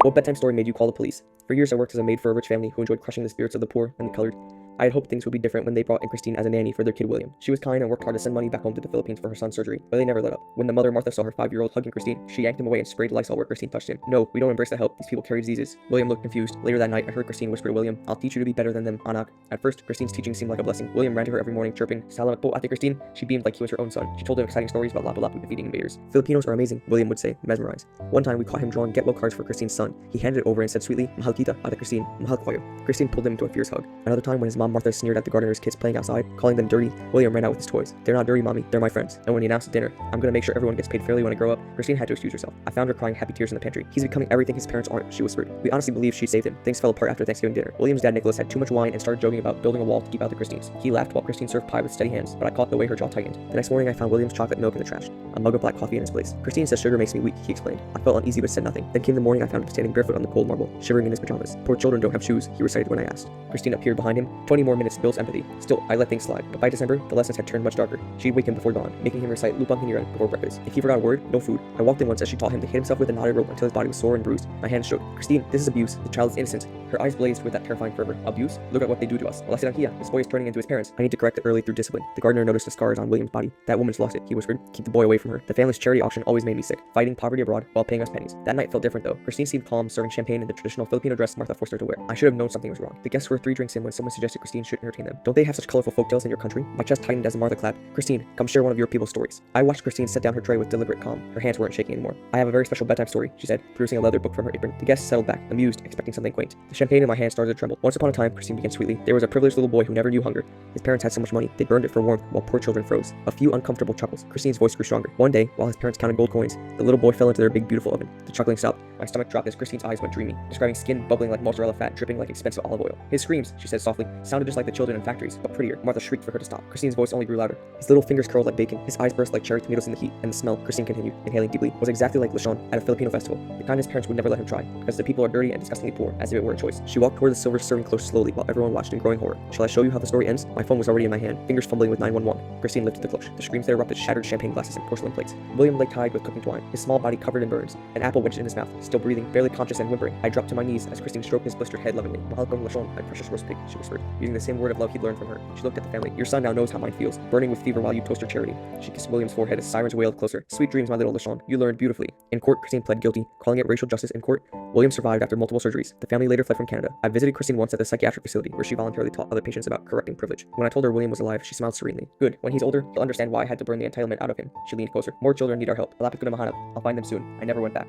What bedtime story made you call the police? For years I worked as a maid for a rich family who enjoyed crushing the spirits of the poor and the colored. I had hoped things would be different when they brought in Christine as a nanny for their kid William. She was kind and worked hard to send money back home to the Philippines for her son's surgery, but they never let up. When the mother Martha saw her 5-year-old hugging Christine, she yanked him away and sprayed Lysol where Christine touched him. No, we don't embrace the help. These people carry diseases. William looked confused. Later that night, I heard Christine whisper to William, "I'll teach you to be better than them, anak." At first, Christine's teaching seemed like a blessing. William ran to her every morning, chirping, "Salamat po, ate Christine." She beamed like he was her own son. She told him exciting stories about Lapu-Lapu defeating invaders. "Filipinos are amazing," William would say, mesmerized. One time, we caught him drawing get-well cards for Christine's son. He handed it over and said sweetly, "Mahal kita, ate Christine, mahal ko kayo." Christine pulled him into a fierce hug. Another time, when his mom Martha sneered at the gardener's kids playing outside, calling them dirty, William ran out with his toys. "They're not dirty, mommy, they're my friends." And when he announced at dinner, "I'm gonna make sure everyone gets paid fairly when I grow up," Christine had to excuse herself. I found her crying happy tears in the pantry. "He's becoming everything his parents aren't," she whispered. We honestly believed she saved him. Things fell apart after Thanksgiving dinner. William's dad Nicholas had too much wine and started joking about building a wall to keep out the Christines. He laughed while Christine served pie with steady hands, but I caught the way her jaw tightened. The next morning I found William's chocolate milk in the trash, a mug of black coffee in its place. "Christine says sugar makes me weak," he explained. I felt uneasy but said nothing. Then came the morning I found him standing barefoot on the cold marble, shivering in his pajamas. "Poor children don't have shoes," he recited when I asked. Christine appeared behind him. 20 more minutes builds empathy. Still, I let things slide, but by December, the lessons had turned much darker. She'd wake him before dawn, making him recite Lupang Hiniran before breakfast. If he forgot a word, no food. I walked in once as she taught him to hit himself with a knotted rope until his body was sore and bruised. My hands shook. "Christine, this is abuse. The child is innocent." Her eyes blazed with that terrifying fervor. "Abuse? Look at what they do to us. This boy is turning into his parents. I need to correct it early through discipline." The gardener noticed the scars on William's body. "That woman's lost it," he whispered. "Keep the boy away from her." The family's charity auction always made me sick, fighting poverty abroad while paying us pennies. That night felt different though. Christine seemed calm, serving champagne in the traditional Filipino dress Martha forced her to wear. I should have known something was wrong. The guests were 3 drinks in when someone suggested Christine should entertain them. "Don't they have such colorful folktales in your country?" My chest tightened as Martha clapped. "Christine, come share one of your people's stories." I watched Christine set down her tray with deliberate calm. Her hands weren't shaking anymore. "I have a very special bedtime story," she said, producing a leather book from her apron. The guests settled back, amused, expecting something quaint. The champagne in my hand started to tremble. "Once upon a time," Christine began sweetly, "there was a privileged little boy who never knew hunger. His parents had so much money, they burned it for warmth while poor children froze." A few uncomfortable chuckles. Christine's voice grew stronger. "One day, while his parents counted gold coins, the little boy fell into their big beautiful oven." The chuckling stopped. My stomach dropped as Christine's eyes went dreamy, describing skin bubbling like mozzarella fat, dripping like expensive olive oil. "His screams," she said softly, "sounded just like the children in factories, but prettier." Martha shrieked for her to stop. Christine's voice only grew louder. "His little fingers curled like bacon, his eyes burst like cherry tomatoes in the heat, and the smell," Christine continued, inhaling deeply, "was exactly like lechon at a Filipino festival. The kind his parents would never let him try, because the people are dirty and disgustingly poor, as if it were a choice." She walked toward the silver serving close slowly while everyone watched in growing horror. "Shall I show you how the story ends?" My phone was already in my hand, fingers fumbling with 911. Christine lifted the cloche. The screams that erupted shattered champagne glasses and porcelain plates. William lay tied with cooking twine, his small body covered in burns, an apple wedged in his mouth, still breathing, barely conscious and whimpering. I dropped to my knees as Christine stroked his blistered head lovingly. "Mahal kong lechon, my precious roast pig," she whispered, using the same word of love he'd learned from her. She looked at the family. "Your son now knows how mine feels, burning with fever while you toast your charity." She kissed William's forehead as sirens wailed closer. "Sweet dreams, my little lechon. You learned beautifully." In court, Christine pled guilty, calling it racial justice in court. William survived after multiple surgeries. The family later fled from Canada. I visited Christine once at the psychiatric facility, where she voluntarily taught other patients about correcting privilege. When I told her William was alive, she smiled serenely. "Good. When he's older, he'll understand why I had to burn the entitlement out of him." She leaned closer. "More children need our help. Alapit ko na mahanap. I'll find them soon." I never went back.